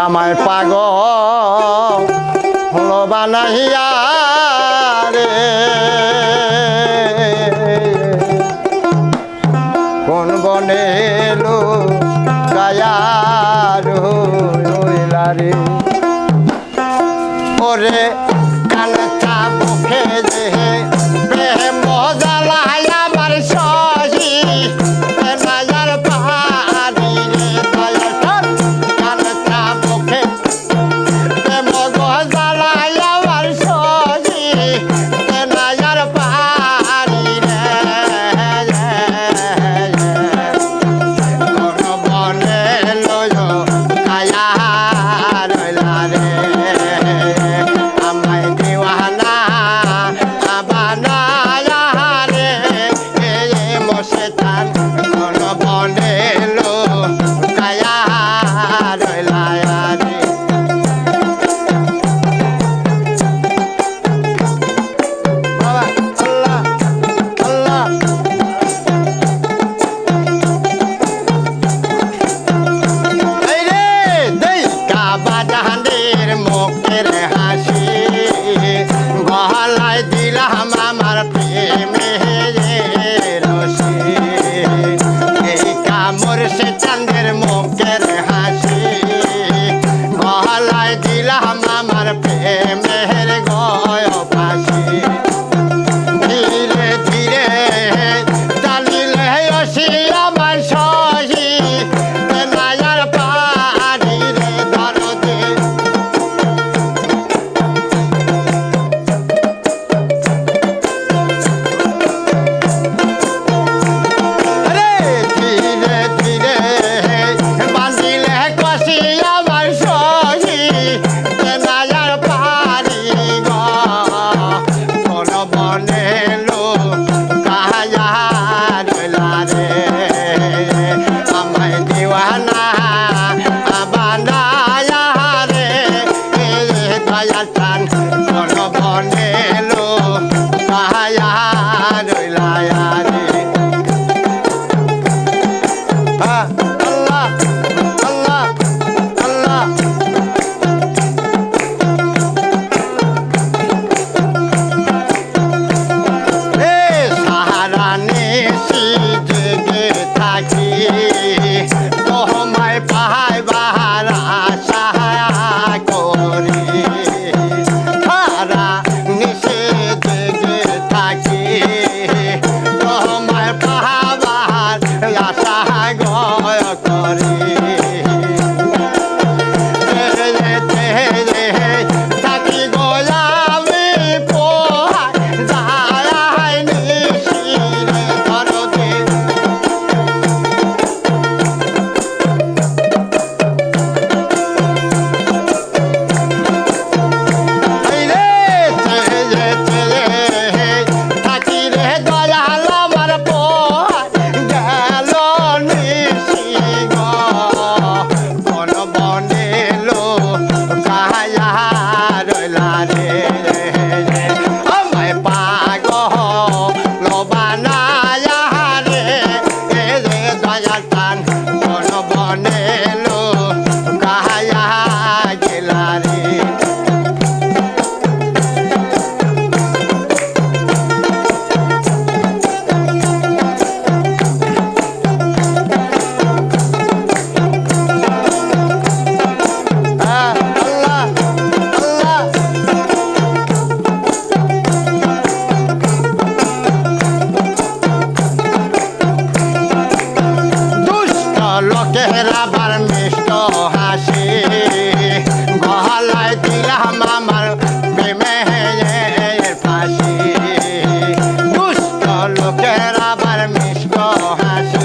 আমায় পাগল বানাইয়া রে কোন বনে এলো গায়ার হইলা রে ওরে কানটা মুখে যে প্রেম জ্বালায় আমার শশী নায়ার পাহাড়ি রে দয়াল কানটা মুখে প্রেম জ্বালায় আমার শশী নায়ার পাহাড়ি রে কোন বনে লয় কায়া রইলা রে চাঁদের মুখের হাসি গলায় দিলাম আমার প্রেমের গয় ফাঁসি ধীরে ধীরে টানিলে অসি আমার শশী নায়ার পাহাড়ি রে দরদে আবার মিষ্ট হাসি গলায় দিলাম আমার প্রেমের ফাঁসি দুষ্ট লোকের আবার মিষ্ট হাসি